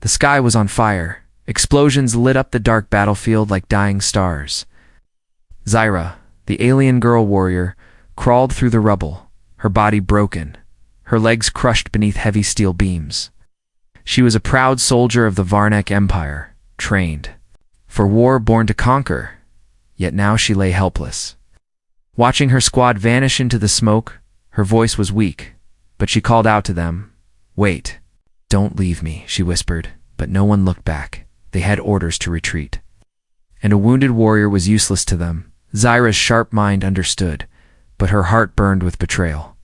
The sky was on fire. Explosions lit up the dark battlefield like dying stars. Zyra, the alien girl warrior, crawled through the rubble, her body broken, her legs crushed beneath heavy steel beams. She was a proud soldier of the Varnek Empire, trained for war, born to conquer, yet now she lay helpless. Watching her squad vanish into the smoke, her voice was weak, but she called out to them. "Wait, don't leave me," she whispered, but no one looked back. They had orders to retreat. And a wounded warrior was useless to them. Zyra's sharp mind understood, but her heart burned with betrayal.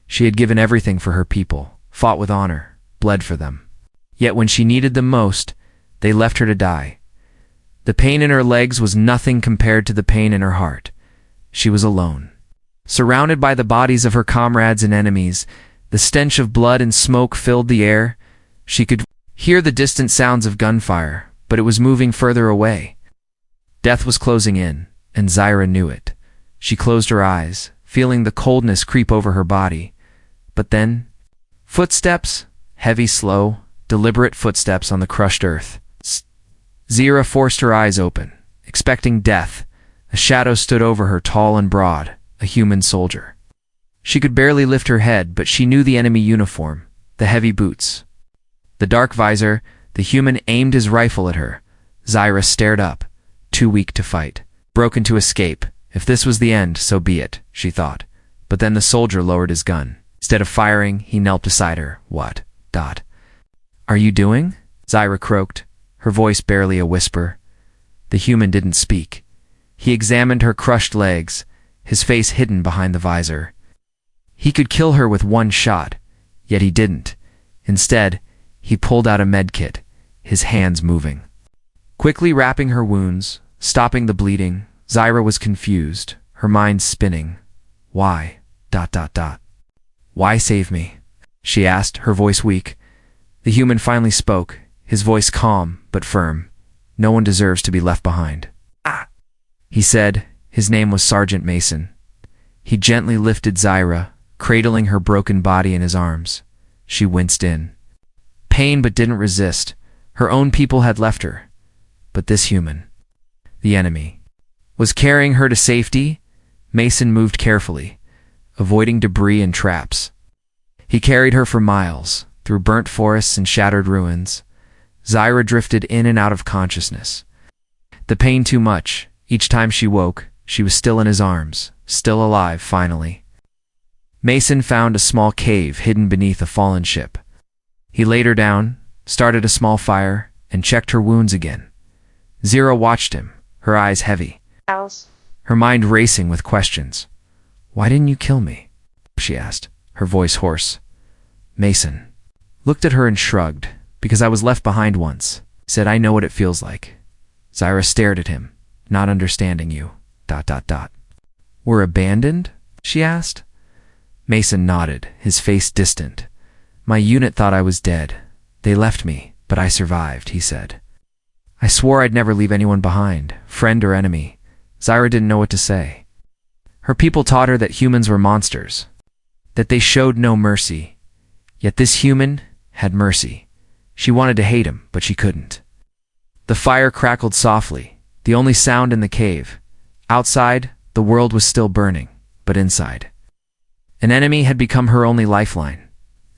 She had given everything for her people, fought with honor, bled for them. Yet when she needed them most, they left her to die. The pain in her legs was nothing compared to the pain in her heart. She was alone. Surrounded by the bodies of her comrades and enemies, the stench of blood and smoke filled the air. She could hear the distant sounds of gunfire, but it was moving further away. Death was closing in, and Zyra knew it. She closed her eyes, feeling the coldness creep over her body. But then, footsteps, heavy, slow, deliberate footsteps on the crushed earth. Zyra forced her eyes open, expecting death. A shadow stood over her, tall and broad, a human soldier. She could barely lift her head, but she knew the enemy uniform, the heavy boots, the dark visor. The human aimed his rifle at her. Zyra stared up, too weak to fight, broken to escape. If this was the end, so be it, she thought. But then the soldier lowered his gun. Instead of firing, he knelt beside her. "What? Are you doing?" Zyra croaked, her voice barely a whisper. The human didn't speak. He examined her crushed legs, his face hidden behind the visor. He could kill her with one shot, yet he didn't. Instead, he pulled out a medkit, his hands moving, quickly wrapping her wounds, stopping the bleeding. Zyra was confused, her mind spinning. Why? Why save me? She asked, her voice weak. The human finally spoke, his voice calm but firm. "No one deserves to be left behind." He said. His name was Sergeant Mason. He gently lifted Zyra, cradling her broken body in his arms. She winced in pain but didn't resist. Her own people had left her. But this human, the enemy, was carrying her to safety. Mason moved carefully, avoiding debris and traps. He carried her for miles, through burnt forests and shattered ruins. Zyra drifted in and out of consciousness. The pain too much. Each time she woke, she was still in his arms, still alive finally. Mason found a small cave hidden beneath a fallen ship. He laid her down, started a small fire, and checked her wounds again. Zyra watched him, her eyes heavy, her mind racing with questions. "Why didn't you kill me?" she asked, her voice hoarse. Mason looked at her and shrugged. "Because I was left behind once," he said. "I know what it feels like." Zyra stared at him, not understanding you. "We're abandoned?" she asked. Mason nodded, his face distant. "My unit thought I was dead. They left me, but I survived," he said. "I swore I'd never leave anyone behind, friend or enemy." Zyra didn't know what to say. Her people taught her that humans were monsters, that they showed no mercy. Yet this human had mercy. She wanted to hate him, but she couldn't. The fire crackled softly, the only sound in the cave. Outside, the world was still burning, but inside, an enemy had become her only lifeline.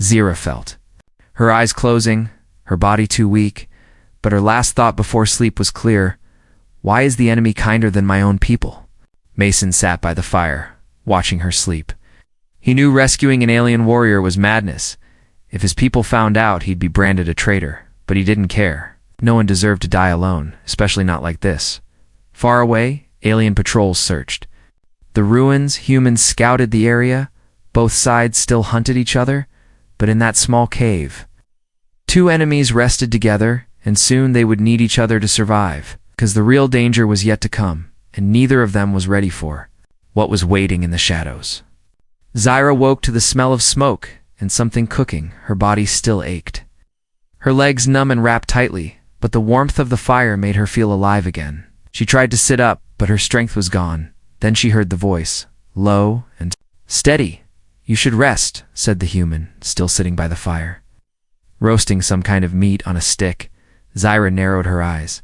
Zyra felt, her eyes closing, her body too weak, but her last thought before sleep was clear. Why is the enemy kinder than my own people? Mason sat by the fire, watching her sleep. He knew rescuing an alien warrior was madness. If his people found out, he'd be branded a traitor, but he didn't care. No one deserved to die alone, especially not like this. Far away, alien patrols searched. The ruins, humans scouted the area. Both sides still hunted each other, but in that small cave, two enemies rested together, and soon they would need each other to survive, because the real danger was yet to come, and neither of them was ready for what was waiting in the shadows. Zyra woke to the smell of smoke and something cooking. Her body still ached, her legs numb and wrapped tightly, but the warmth of the fire made her feel alive again. She tried to sit up, but her strength was gone. Then she heard the voice, low and steady. "You should rest," said the human, still sitting by the fire. roasting some kind of meat on a stick. Zyra narrowed her eyes.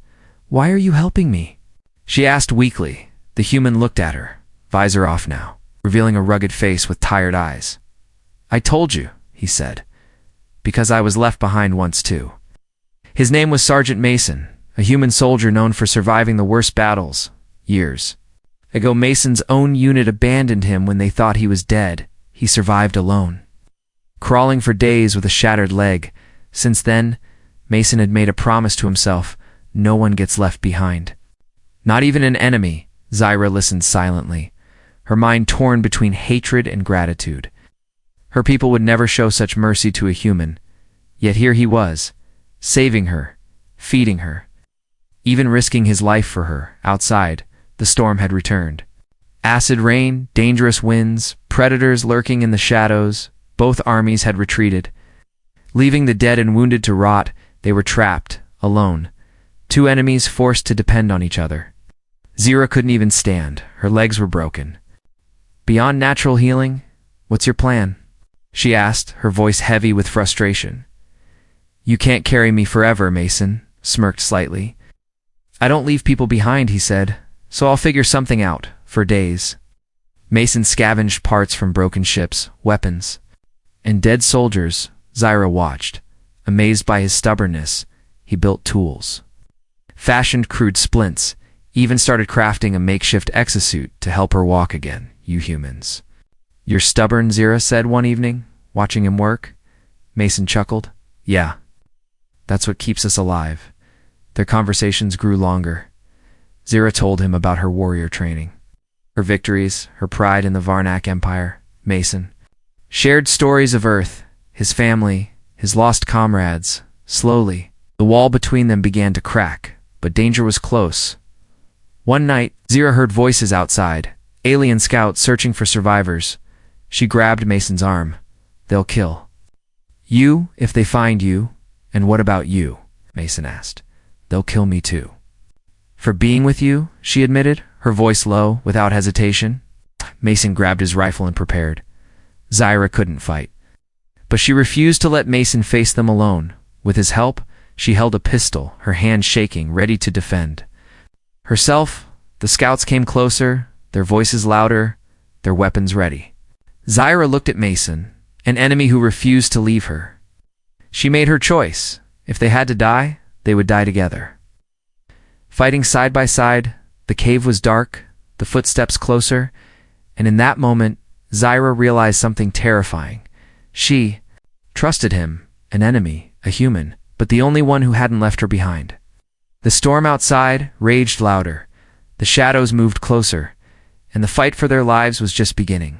"Why are you helping me?" she asked weakly. The human looked at her, visor off now, revealing a rugged face with tired eyes. "I told you," he said, "because I was left behind once too." His name was Sergeant Mason, a human soldier known for surviving the worst battles. Years ago, Mason's own unit abandoned him when they thought he was dead. He survived alone, crawling for days with a shattered leg. Since then, Mason had made a promise to himself: no one gets left behind. Not even an enemy. Zyra listened silently, her mind torn between hatred and gratitude. Her people would never show such mercy to a human, yet here he was, saving her, feeding her, even risking his life for her. Outside, the storm had returned. Acid rain, dangerous winds, predators lurking in the shadows. Both armies had retreated. Leaving the dead and wounded to rot, they were trapped, alone. Two enemies forced to depend on each other. Zyra couldn't even stand. Her legs were broken. "Beyond natural healing, what's your plan?" she asked, her voice heavy with frustration. "You can't carry me forever," Mason smirked slightly. "I don't leave people behind," he said, "so I'll figure something out, for days." Mason scavenged parts from broken ships, weapons, and dead soldiers. Zyra watched. Amazed by his stubbornness, he built tools, fashioned crude splints, even started crafting a makeshift exosuit to help her walk again. "You humans. You're stubborn," Zyra said one evening, watching him work. Mason chuckled. "Yeah. That's what keeps us alive." Their conversations grew longer. Zyra told him about her warrior training, her victories, her pride in the Varnak Empire. Mason shared stories of Earth, his family, his lost comrades. Slowly, the wall between them began to crack, but danger was close. One night, Zyra heard voices outside, alien scouts searching for survivors. She grabbed Mason's arm. "They'll kill you if they find you." "And what about you?" Mason asked. "They'll kill me too." "For being with you," she admitted, her voice low, without hesitation. Mason grabbed his rifle and prepared. Zyra couldn't fight, but she refused to let Mason face them alone. With his help, she held a pistol, her hand shaking, ready to defend herself. The scouts came closer, their voices louder, their weapons ready. Zyra looked at Mason, an enemy who refused to leave her. She made her choice. If they had to die, they would die together. Fighting side by side, the cave was dark, the footsteps closer, and in that moment, Zyra realized something terrifying. She trusted him, an enemy, a human, but the only one who hadn't left her behind. The storm outside raged louder. The shadows moved closer, and the fight for their lives was just beginning.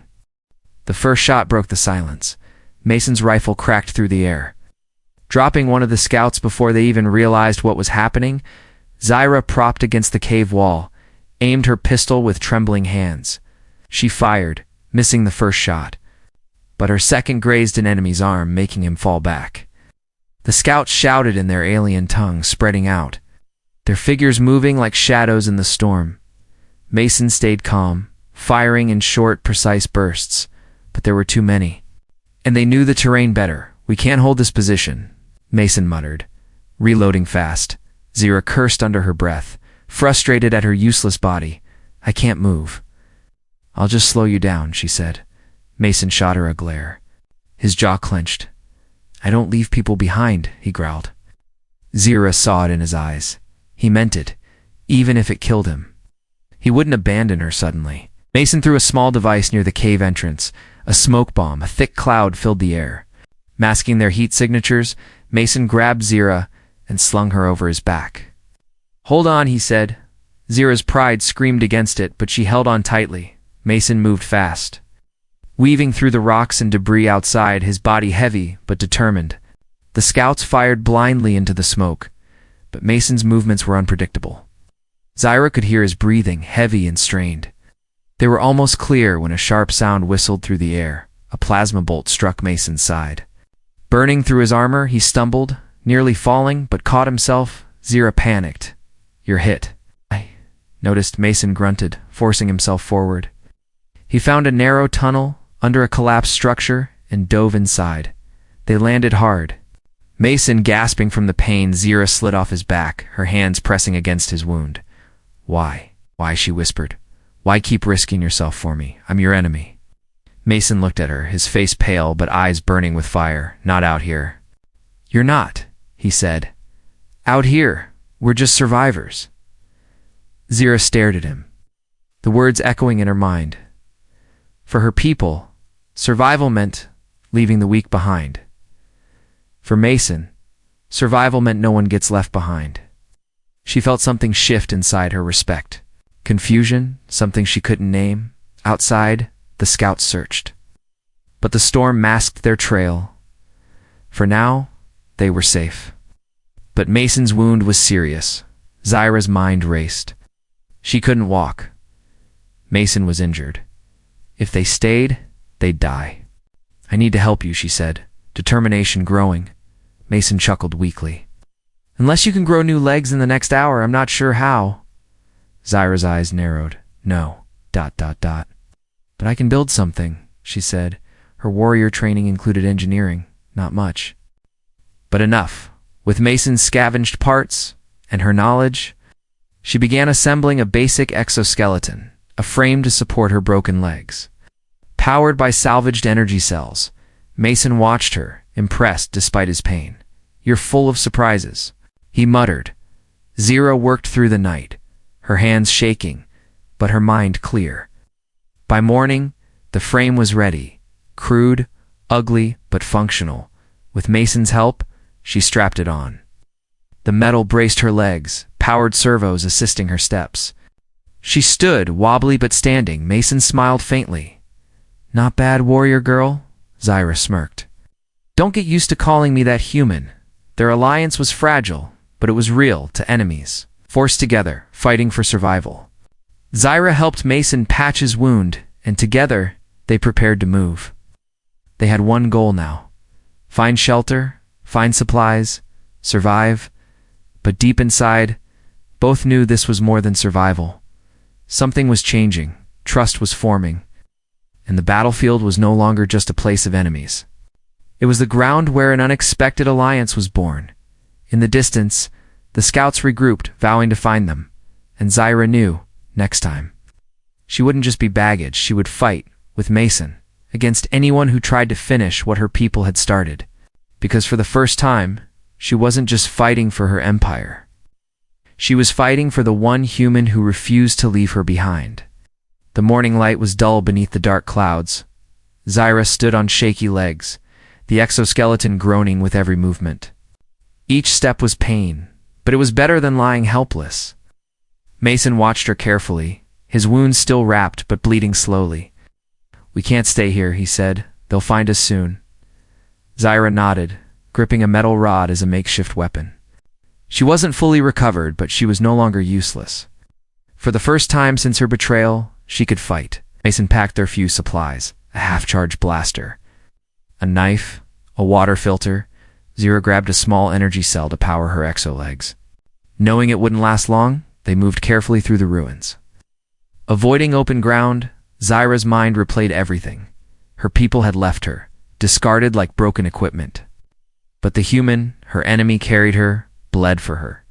The first shot broke the silence. Mason's rifle cracked through the air, dropping one of the scouts before they even realized what was happening. Zyra, propped against the cave wall, aimed her pistol with trembling hands. She fired, missing the first shot, but her second grazed an enemy's arm, making him fall back. The scouts shouted in their alien tongue, spreading out, their figures moving like shadows in the storm. Mason stayed calm, firing in short, precise bursts, but there were too many, and they knew the terrain better. "We can't hold this position," Mason muttered, reloading fast. Zyra cursed under her breath, frustrated at her useless body. "I can't move." "I'll just slow you down," she said. Mason shot her a glare. His jaw clenched. "I don't leave people behind," he growled. Zyra saw it in his eyes. He meant it, even if it killed him. He wouldn't abandon her suddenly. Mason threw a small device near the cave entrance, a smoke bomb. A thick cloud filled the air, masking their heat signatures. Mason grabbed Zyra and slung her over his back. "Hold on," he said. Zyra's pride screamed against it, but she held on tightly. Mason moved fast, weaving through the rocks and debris outside, his body heavy but determined. The scouts fired blindly into the smoke, but Mason's movements were unpredictable. Zyra could hear his breathing, heavy and strained. They were almost clear when a sharp sound whistled through the air. A plasma bolt struck Mason's side. Burning through his armor, he stumbled, nearly falling, but caught himself. Zyra panicked. "You're hit." "I noticed," Mason grunted, forcing himself forward. He found a narrow tunnel under a collapsed structure and dove inside. They landed hard. Mason, gasping from the pain, Zira slid off his back, her hands pressing against his wound. Why? Why, she whispered. Why keep risking yourself for me? I'm your enemy. Mason looked at her, his face pale but eyes burning with fire. Not out here. You're not, he said. Out here. We're just survivors. Zira stared at him, the words echoing in her mind. For her people, survival meant leaving the weak behind. For Mason, survival meant no one gets left behind. She felt something shift inside her. Respect. Confusion, something she couldn't name. Outside, the scouts searched. But the storm masked their trail. For now, they were safe. But Mason's wound was serious. Zyra's mind raced. She couldn't walk. Mason was injured. If they stayed, they'd die. I need to help you, she said, determination growing. Mason chuckled weakly. Unless you can grow new legs in the next hour, I'm not sure how. Zyra's eyes narrowed. No. ... But I can build something, she said. Her warrior training included engineering, not much. But enough. With Mason's scavenged parts and her knowledge, she began assembling a basic exoskeleton, a frame to support her broken legs. Powered by salvaged energy cells, Mason watched her, impressed despite his pain. You're full of surprises, he muttered. Zira worked through the night, her hands shaking, but her mind clear. By morning, the frame was ready, crude, ugly, but functional. With Mason's help, she strapped it on. The metal braced her legs, powered servos assisting her steps. She stood, wobbly but standing. Mason smiled faintly. Not bad, warrior girl, Zyra smirked. Don't get used to calling me that, human. Their alliance was fragile, but it was real to enemies, forced together, fighting for survival. Zyra helped Mason patch his wound, and together they prepared to move. They had one goal now. Find shelter, find supplies, survive. But deep inside, both knew this was more than survival. Something was changing, trust was forming, and the battlefield was no longer just a place of enemies. It was the ground where an unexpected alliance was born. In the distance, the scouts regrouped, vowing to find them, and Zyra knew, next time, she wouldn't just be baggage, she would fight, with Mason, against anyone who tried to finish what her people had started. Because for the first time, she wasn't just fighting for her empire. She was fighting for the one human who refused to leave her behind. The morning light was dull beneath the dark clouds. Zyra stood on shaky legs, the exoskeleton groaning with every movement. Each step was pain, but it was better than lying helpless. Mason watched her carefully, his wounds still wrapped but bleeding slowly. We can't stay here, he said. They'll find us soon. Zyra nodded, gripping a metal rod as a makeshift weapon. She wasn't fully recovered, but she was no longer useless. For the first time since her betrayal, she could fight. Mason packed their few supplies, a half-charged blaster, a knife, a water filter. Zyra grabbed a small energy cell to power her exo-legs. Knowing it wouldn't last long, they moved carefully through the ruins. Avoiding open ground, Zyra's mind replayed everything. Her people had left her, discarded like broken equipment. But the human, her enemy, carried her, bled for her.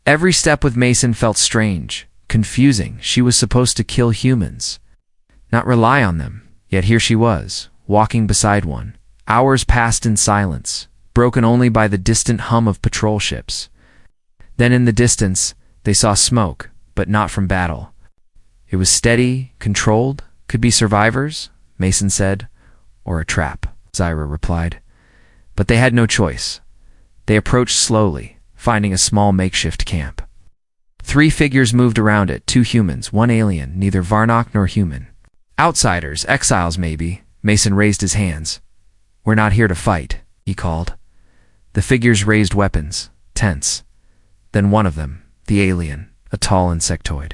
Every step with Mason felt strange, confusing. She was supposed to kill humans, not rely on them. Yet here she was, walking beside one. Hours passed in silence, broken only by the distant hum of patrol ships. Then in the distance, they saw smoke, but not from battle. It was steady, controlled. Could be survivors, Mason said. Or a trap, Zyra replied. But they had no choice. They approached slowly, finding a small makeshift camp. 3 figures moved around it, 2 humans, 1 alien, neither Varnock nor human. Outsiders, exiles maybe. Mason raised his hands. We're not here to fight, he called. The figures raised weapons, tense. Then one of them, the alien, a tall insectoid,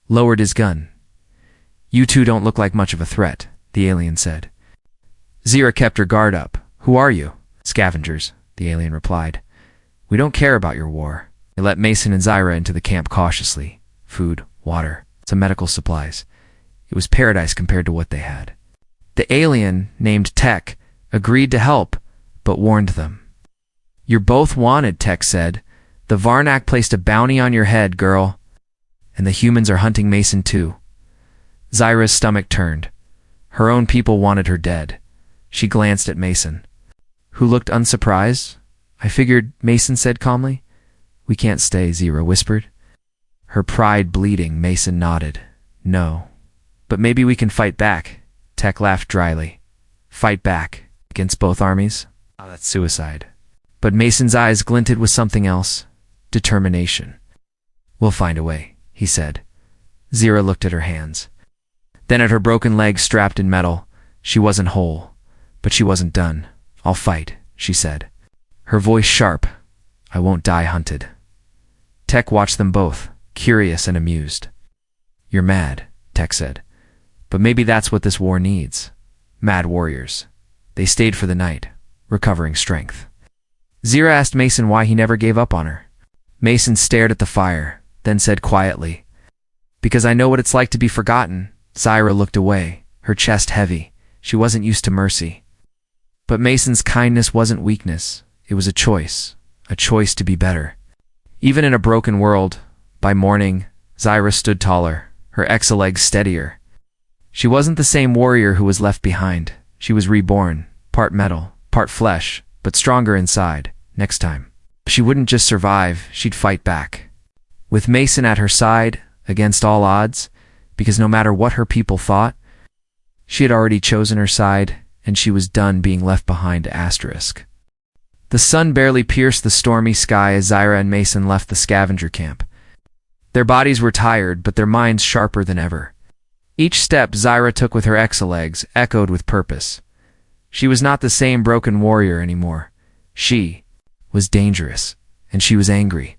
lowered his gun. You two don't look like much of a threat, the alien said. Zyra kept her guard up. Who are you? Scavengers, the alien replied. We don't care about your war. They let Mason and Zyra into the camp cautiously. Food, water, some medical supplies. It was paradise compared to what they had. The alien, named Tech, agreed to help, but warned them. You're both wanted, Tech said. The Varnak placed a bounty on your head, girl. And the humans are hunting Mason too. Zyra's stomach turned. Her own people wanted her dead. She glanced at Mason, who looked unsurprised. I figured, Mason said calmly. We can't stay, Zyra whispered. Her pride bleeding, Mason nodded. No. But maybe we can fight back. Tech laughed dryly. Fight back? Against both armies? Oh, that's suicide. But Mason's eyes glinted with something else. Determination. We'll find a way, he said. Zyra looked at her hands. Then at her broken leg strapped in metal. She wasn't whole, but she wasn't done. I'll fight, she said. Her voice sharp. I won't die hunted. Tech watched them both, curious and amused. You're mad, Tech said. But maybe that's what this war needs. Mad warriors. They stayed for the night, recovering strength. Zyra asked Mason why he never gave up on her. Mason stared at the fire, then said quietly, Because I know what it's like to be forgotten. Zyra looked away, her chest heavy. She wasn't used to mercy. But Mason's kindness wasn't weakness. It was a choice to be better. Even in a broken world, by morning, Zyra stood taller, her exalegs steadier. She wasn't the same warrior who was left behind. She was reborn, part metal, part flesh, but stronger inside. Next time, she wouldn't just survive, she'd fight back. With Mason at her side, against all odds, because no matter what her people thought, she had already chosen her side, and she was done being left behind. Asterisk. The sun barely pierced the stormy sky as Zyra and Mason left the scavenger camp. Their bodies were tired, but their minds sharper than ever. Each step Zyra took with her exalegs echoed with purpose. She was not the same broken warrior anymore. She was dangerous, and she was angry.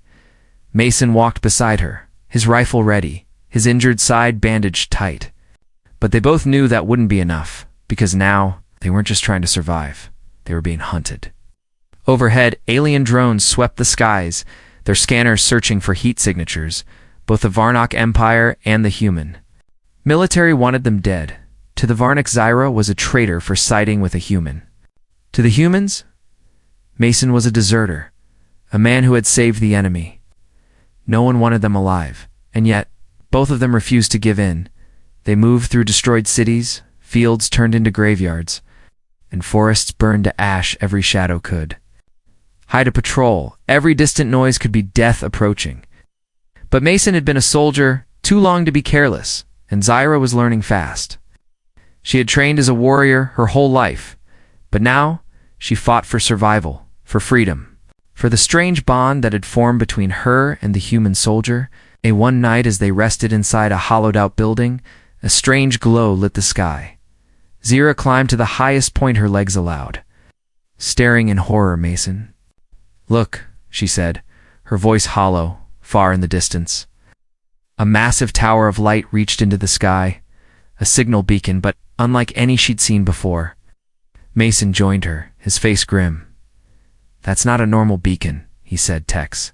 Mason walked beside her, his rifle ready, his injured side bandaged tight. But they both knew that wouldn't be enough, because now they weren't just trying to survive. They were being hunted. Overhead, alien drones swept the skies, their scanners searching for heat signatures, both the Varnak Empire and the human. Military wanted them dead. To the Varnak, Zyra was a traitor for siding with a human. To the humans, Mason was a deserter, a man who had saved the enemy. No one wanted them alive, and yet both of them refused to give in. They moved through destroyed cities, fields turned into graveyards, and forests burned to ash. Every shadow could hide a patrol. Every distant noise could be death approaching. But Mason had been a soldier too long to be careless, and Zyra was learning fast. She had trained as a warrior her whole life, but now she fought for survival, for freedom, for the strange bond that had formed between her and the human soldier. One night as they rested inside a hollowed-out building, a strange glow lit the sky. Zyra climbed to the highest point her legs allowed, staring in horror. Mason. Look, she said, her voice hollow, far in the distance. A massive tower of light reached into the sky, a signal beacon, but unlike any she'd seen before. Mason joined her, his face grim. That's not a normal beacon, he said. Tex.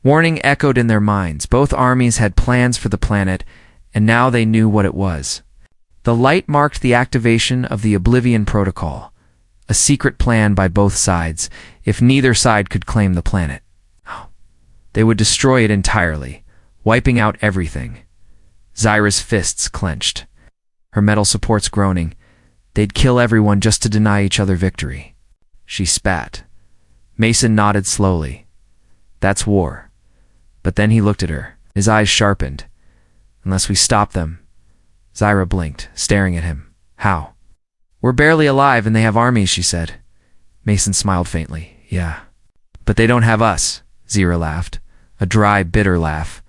Warning echoed in their minds. Both armies had plans for the planet, and now they knew what it was. The light marked the activation of the Oblivion Protocol, a secret plan by both sides. If neither side could claim the planet, they would destroy it entirely, wiping out everything. Zyra's fists clenched, her metal supports groaning. They'd kill everyone just to deny each other victory. She spat. Mason nodded slowly. That's war. But then he looked at her, his eyes sharpened. Unless we stop them. Zyra blinked, staring at him. How? We're barely alive and they have armies, she said. Mason smiled faintly. Yeah. But they don't have us, Zyra laughed. A dry, bitter laugh.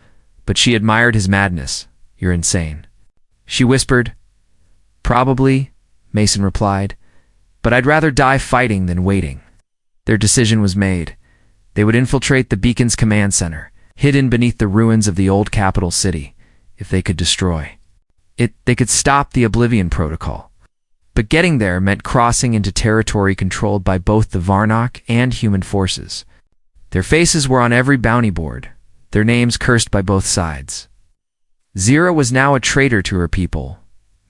But she admired his madness. You're insane. She whispered. Probably, Mason replied. But I'd rather die fighting than waiting. Their decision was made. They would infiltrate the beacon's command center, hidden beneath the ruins of the old capital city. If they could destroy it, they could stop the Oblivion Protocol. But getting there meant crossing into territory controlled by both the Varnak and human forces. Their faces were on every bounty board, their names cursed by both sides. Zyra was now a traitor to her people.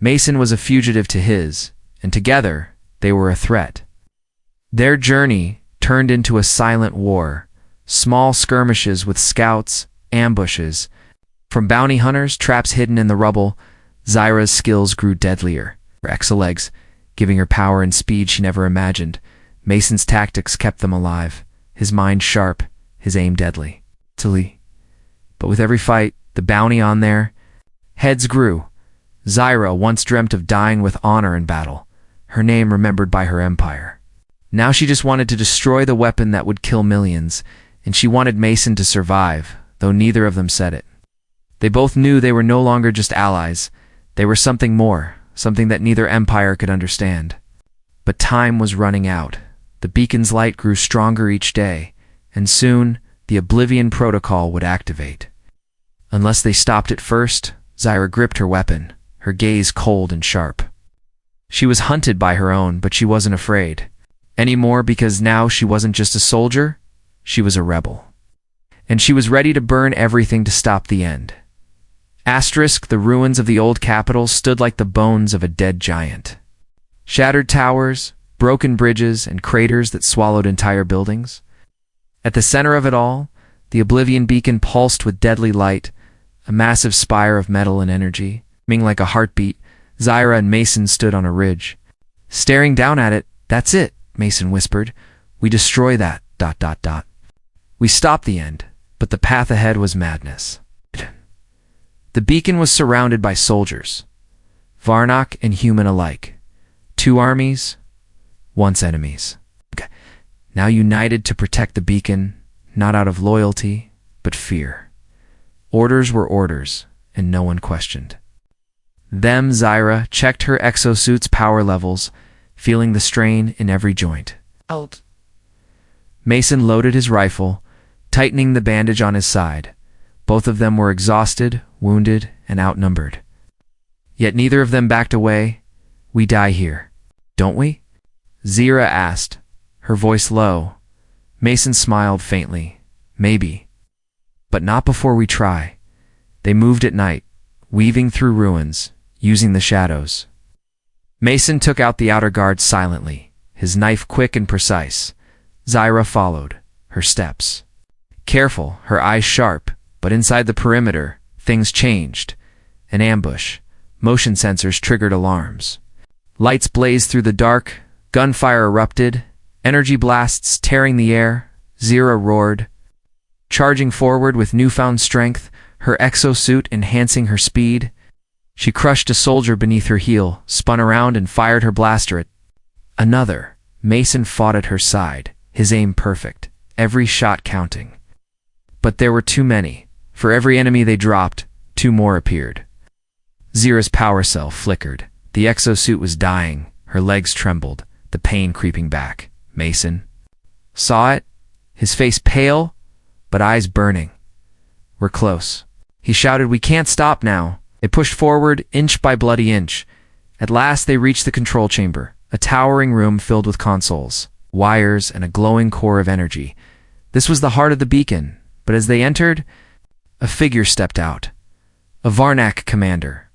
Mason was a fugitive to his, and together they were a threat. Their journey turned into a silent war. Small skirmishes with scouts, ambushes. From bounty hunters, traps hidden in the rubble, Zyra's skills grew deadlier. Her exolegs, giving her power and speed she never imagined. Mason's tactics kept them alive, his mind sharp, his aim deadly. But with every fight, the bounty on there, heads grew. Zyra once dreamt of dying with honor in battle, her name remembered by her empire. Now she just wanted to destroy the weapon that would kill millions, and she wanted Mason to survive, though neither of them said it. They both knew they were no longer just allies. They were something more, something that neither empire could understand. But time was running out. The beacon's light grew stronger each day, and soon the Oblivion Protocol would activate. Unless they stopped it first, Zyra gripped her weapon, her gaze cold and sharp. She was hunted by her own, but she wasn't afraid. Anymore, because now she wasn't just a soldier, she was a rebel. And she was ready to burn everything to stop the end. The ruins of the old capital stood like the bones of a dead giant. Shattered towers, broken bridges, and craters that swallowed entire buildings. At the center of it all, the Oblivion beacon pulsed with deadly light, a massive spire of metal and energy. Ming like a heartbeat, Zyra and Mason stood on a ridge. Staring down at it, "That's it," Mason whispered. "We destroy that, ... We stopped the end, but the path ahead was madness. The beacon was surrounded by soldiers, Varnock and human alike. Two armies, once enemies. Now united to protect the beacon, not out of loyalty, but fear. Orders were orders, and no one questioned. Zyra checked her exosuit's power levels, feeling the strain in every joint. Out. Mason loaded his rifle, tightening the bandage on his side. Both of them were exhausted, wounded, and outnumbered. Yet neither of them backed away. "We die here, don't we?" Zyra asked, her voice low. Mason smiled faintly. "Maybe. But not before we try." They moved at night, weaving through ruins, using the shadows. Mason took out the outer guard silently, his knife quick and precise. Zyra followed, her steps careful, her eyes sharp, but inside the perimeter, things changed. An ambush. Motion sensors triggered alarms. Lights blazed through the dark, gunfire erupted, energy blasts tearing the air. Zyra roared, charging forward with newfound strength, her exosuit enhancing her speed. She crushed a soldier beneath her heel, spun around and fired her blaster at another. Mason fought at her side, his aim perfect, every shot counting. But there were too many. For every enemy they dropped, two more appeared. Zyra's power cell flickered. The exosuit was dying, her legs trembled, the pain creeping back. Mason saw it, his face pale, but eyes burning. "We're close." He shouted, "We can't stop now." They pushed forward, inch by bloody inch. At last they reached the control chamber, a towering room filled with consoles, wires, and a glowing core of energy. This was the heart of the beacon, but as they entered, a figure stepped out. A Varnock commander,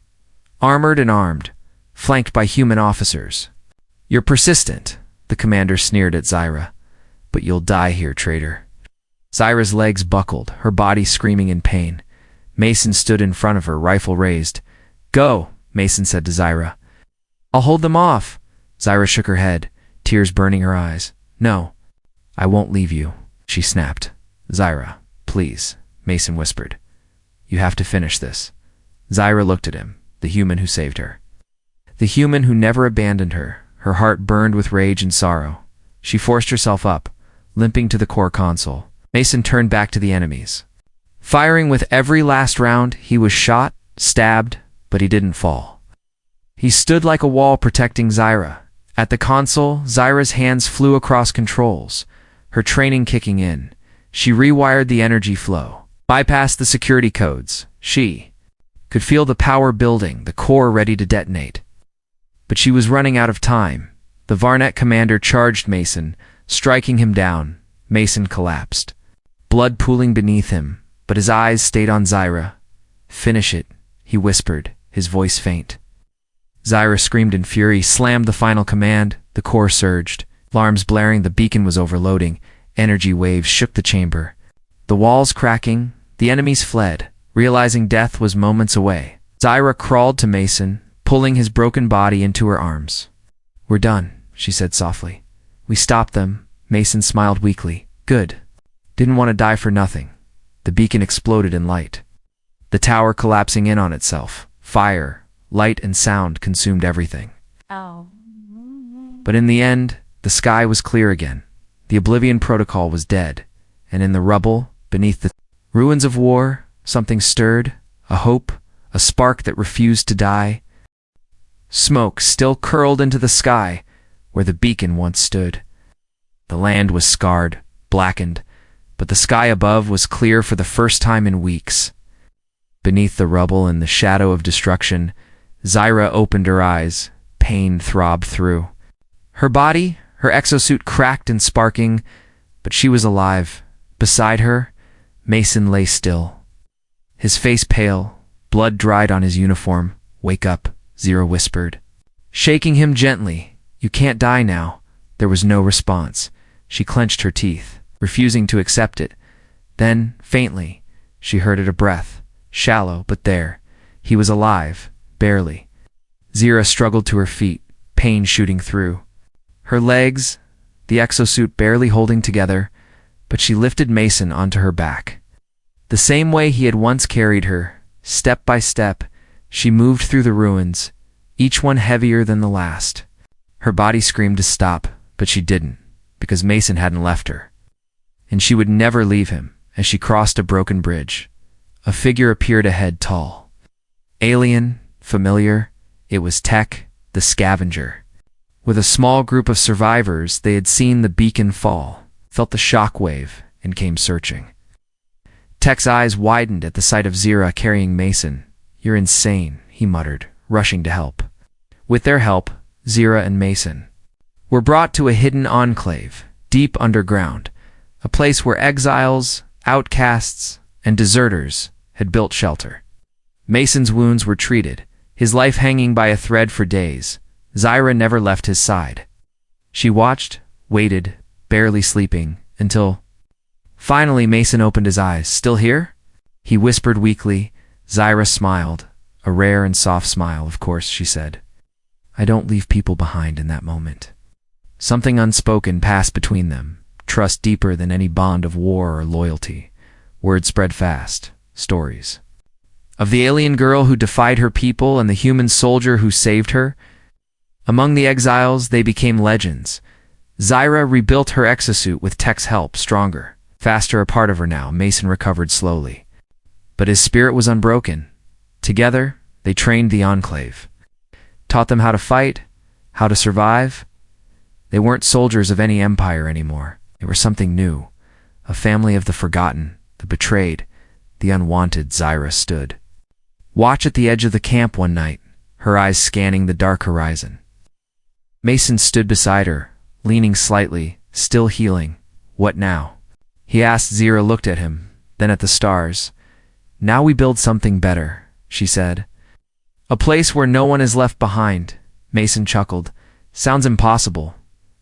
armored and armed, flanked by human officers. "You're persistent," the commander sneered at Zyra. "But you'll die here, traitor." Zyra's legs buckled, her body screaming in pain. Mason stood in front of her, rifle raised. "Go," Mason said to Zyra. "I'll hold them off." Zyra shook her head, tears burning her eyes. "No, I won't leave you," she snapped. "Zyra, please," Mason whispered. "You have to finish this." Zyra looked at him, the human who saved her. The human who never abandoned her. Her heart burned with rage and sorrow. She forced herself up, limping to the core console. Mason turned back to the enemies. Firing with every last round, he was shot, stabbed, but he didn't fall. He stood like a wall protecting Zyra. At the console, Zyra's hands flew across controls, her training kicking in. She rewired the energy flow, bypassed the security codes. She could feel the power building, the core ready to detonate. But she was running out of time. The Varnock commander charged Mason, striking him down. Mason collapsed, blood pooling beneath him, but his eyes stayed on Zyra. "Finish it," he whispered, his voice faint. Zyra screamed in fury, slammed the final command. The core surged, Alarms blaring, the beacon was overloading. Energy waves shook the chamber. The walls cracking, the enemies fled, realizing death was moments away. Zyra crawled to Mason, pulling his broken body into her arms. "We're done," she said softly. "We stopped them." Mason smiled weakly. "Good. Didn't want to die for nothing." The beacon exploded in light, the tower collapsing in on itself. Fire, light, and sound consumed everything. Oh. But in the end, the sky was clear again. The Oblivion Protocol was dead, and in the rubble, beneath the ruins of war, something stirred, a hope, a spark that refused to die. Smoke still curled into the sky where the beacon once stood. The land was scarred, blackened, but the sky above was clear for the first time in weeks. Beneath the rubble and the shadow of destruction, Zyra opened her eyes. Pain throbbed through her body, her exosuit cracked and sparking, but she was alive. Beside her, Mason lay still, his face pale, blood dried on his uniform. "Wake up," Zyra whispered, shaking him gently. "You can't die now." There was no response. She clenched her teeth, refusing to accept it. Then, faintly, she heard a breath, shallow, but there. He was alive, barely. Zyra struggled to her feet, pain shooting through her legs, the exosuit barely holding together, but she lifted Mason onto her back. The same way he had once carried her, step by step, she moved through the ruins, each one heavier than the last. Her body screamed to stop, but she didn't, because Mason hadn't left her. And she would never leave him. As she crossed a broken bridge, a figure appeared ahead, tall. Alien, familiar, it was Tech, the scavenger. With a small group of survivors, they had seen the beacon fall, felt the shock wave, and came searching. Tech's eyes widened at the sight of Zyra carrying Mason. "You're insane," he muttered, rushing to help. With their help, Zyra and Mason were brought to a hidden enclave, deep underground, a place where exiles, outcasts, and deserters had built shelter. Mason's wounds were treated, his life hanging by a thread for days. Zyra never left his side. She watched, waited, barely sleeping, until finally Mason opened his eyes. "Still here?" he whispered weakly. Zyra smiled, a rare and soft smile. "Of course," she said. "I don't leave people behind." In that moment, something unspoken passed between them, trust deeper than any bond of war or loyalty. Word spread fast. Stories of the alien girl who defied her people and the human soldier who saved her. Among the exiles, they became legends. Zyra rebuilt her exosuit with Tech's help, stronger, faster. A part of her now. Mason recovered slowly, but his spirit was unbroken. Together, they trained the Enclave, taught them how to fight, how to survive. They weren't soldiers of any empire anymore. They were something new, a family of the forgotten, the betrayed, the unwanted. Zyra stood watch at the edge of the camp one night, her eyes scanning the dark horizon. Mason stood beside her, leaning slightly, still healing. "What now?" he asked. Zyra looked at him, then at the stars. "Now we build something better," she said. "A place where no one is left behind." Mason chuckled. "Sounds impossible."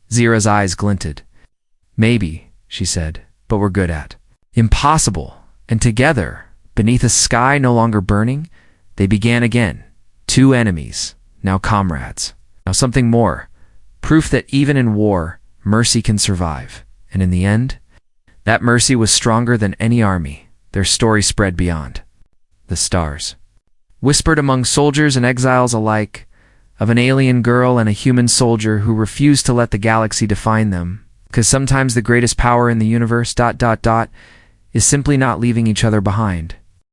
Zyra's eyes glinted. "Maybe," she said, "but we're good at impossible." And together, beneath a sky no longer burning, they began again. Two enemies, now comrades. Now something more. Proof that even in war, mercy can survive. And in the end, that mercy was stronger than any army. Their story spread beyond the stars, whispered among soldiers and exiles alike, of an alien girl and a human soldier who refused to let the galaxy define them. Because sometimes the greatest power in the universe ... is simply not leaving each other behind.